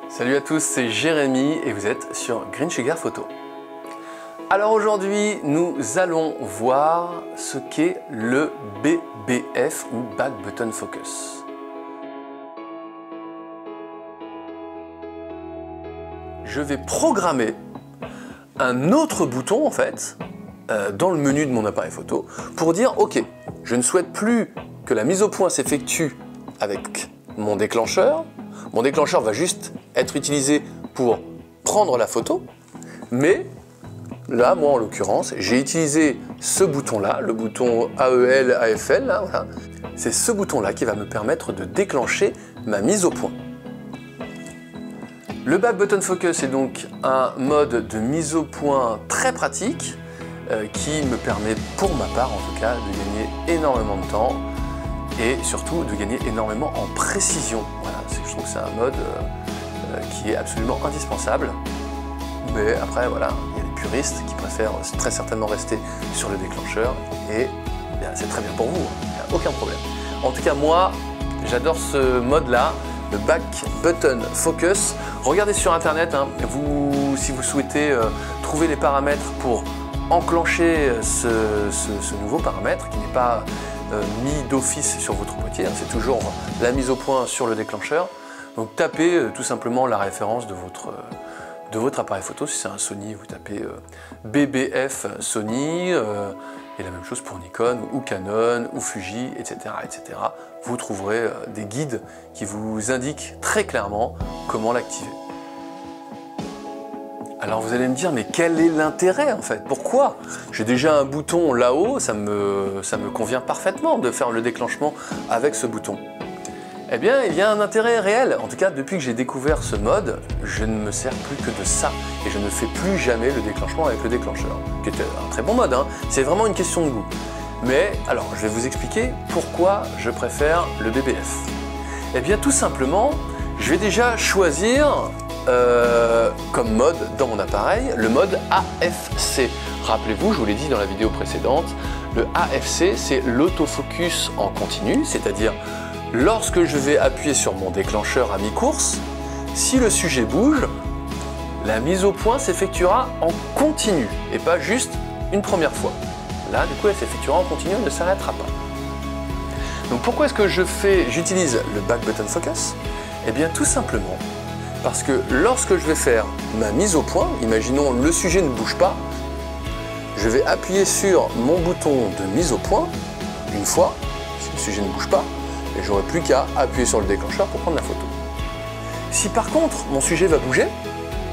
Salut à tous, c'est Jérémy et vous êtes sur Green Sugar Photo. Alors aujourd'hui, nous allons voir ce qu'est le BBF ou Back Button Focus. Je vais programmer un autre bouton en fait dans le menu de mon appareil photo pour dire ok, je ne souhaite plus que la mise au point s'effectue avec mon déclencheur. Mon déclencheur va juste être utilisé pour prendre la photo, mais là, moi en l'occurrence, j'ai utilisé ce bouton-là, le bouton AEL, AFL, là, voilà. C'est ce bouton-là qui va me permettre de déclencher ma mise au point. Le Back Button Focus est donc un mode de mise au point très pratique qui me permet, pour ma part en tout cas, de gagner énormément de temps et surtout de gagner énormément en précision. Voilà, je trouve que c'est un mode qui est absolument indispensable. Mais après, voilà, il y a des puristes qui préfèrent très certainement rester sur le déclencheur et c'est très bien pour vous, il n'y a aucun problème. En tout cas, moi, j'adore ce mode-là, le Back Button Focus. Regardez sur Internet, hein, si vous souhaitez trouver les paramètres pour enclencher ce nouveau paramètre qui n'est pas mis d'office sur votre boîtier, hein, c'est toujours la mise au point sur le déclencheur. Donc tapez tout simplement la référence de votre appareil photo. Si c'est un Sony, vous tapez BBF Sony, et la même chose pour Nikon ou Canon ou Fuji, etc. etc. Vous trouverez des guides qui vous indiquent très clairement comment l'activer. Alors vous allez me dire, mais quel est l'intérêt en fait? Pourquoi? J'ai déjà un bouton là-haut, ça me convient parfaitement de faire le déclenchement avec ce bouton. Eh bien, il y a un intérêt réel. En tout cas, depuis que j'ai découvert ce mode, je ne me sers plus que de ça. Et je ne fais plus jamais le déclenchement avec le déclencheur, qui était un très bon mode, hein. C'est vraiment une question de goût. Mais alors, je vais vous expliquer pourquoi je préfère le BBF. Eh bien, tout simplement, je vais déjà choisir comme mode dans mon appareil le mode AFC. Rappelez-vous, je vous l'ai dit dans la vidéo précédente, le AFC, c'est l'autofocus en continu, c'est-à-dire lorsque je vais appuyer sur mon déclencheur à mi-course, si le sujet bouge, la mise au point s'effectuera en continu et pas juste une première fois. Là, du coup, elle s'effectuera en continu, elle ne s'arrêtera pas. Donc pourquoi est-ce que j'utilise le Back Button Focus? Eh bien tout simplement parce que lorsque je vais faire ma mise au point, imaginons le sujet ne bouge pas, je vais appuyer sur mon bouton de mise au point une fois, si le sujet ne bouge pas, et j'aurai plus qu'à appuyer sur le déclencheur pour prendre la photo. Si par contre mon sujet va bouger,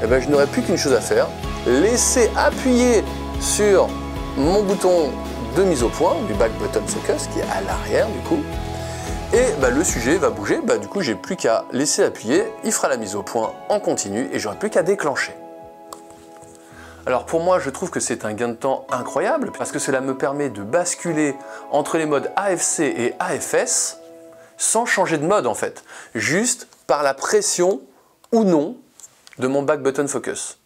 eh bien, je n'aurai plus qu'une chose à faire, laisser appuyer sur mon bouton de mise au point du Back Button Focus qui est à l'arrière du coup, et le sujet va bouger, du coup j'ai plus qu'à laisser appuyer, il fera la mise au point en continu et j'aurai plus qu'à déclencher. Alors pour moi, je trouve que c'est un gain de temps incroyable parce que cela me permet de basculer entre les modes AFC et AFS sans changer de mode en fait, juste par la pression ou non de mon Back Button Focus.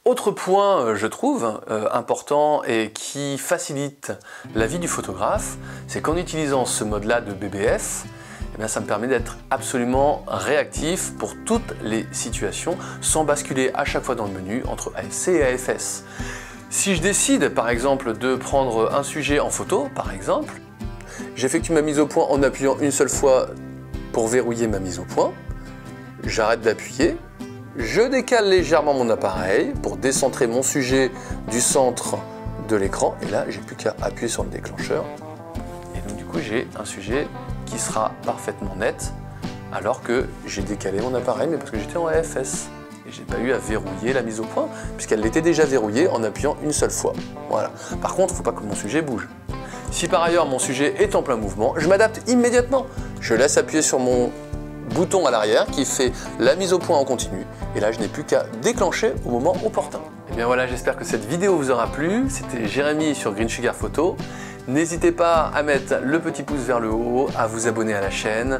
Autre point, je trouve, important et qui facilite la vie du photographe, c'est qu'en utilisant ce mode-là de BBF, eh bien, ça me permet d'être absolument réactif pour toutes les situations sans basculer à chaque fois dans le menu entre AFC et AFS. Si je décide par exemple de prendre un sujet en photo, par exemple, j'effectue ma mise au point en appuyant une seule fois pour verrouiller ma mise au point, j'arrête d'appuyer, je décale légèrement mon appareil pour décentrer mon sujet du centre de l'écran et là j'ai plus qu'à appuyer sur le déclencheur et donc du coup j'ai un sujet qui sera parfaitement net alors que j'ai décalé mon appareil mais parce que j'étais en AFS et j'ai pas eu à verrouiller la mise au point puisqu'elle était déjà verrouillée en appuyant une seule fois. Voilà. Par contre, il ne faut pas que mon sujet bouge. Si par ailleurs mon sujet est en plein mouvement, je m'adapte immédiatement. Je laisse appuyer sur mon bouton à l'arrière qui fait la mise au point en continu et là je n'ai plus qu'à déclencher au moment opportun. Et bien voilà, j'espère que cette vidéo vous aura plu. C'était Jérémy sur Green Sugar Photo. N'hésitez pas à mettre le petit pouce vers le haut, à vous abonner à la chaîne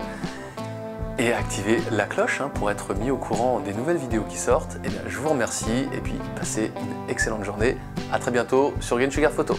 et à activer la cloche pour être mis au courant des nouvelles vidéos qui sortent. Et bien je vous remercie et puis passez une excellente journée. À très bientôt sur Green Sugar Photo.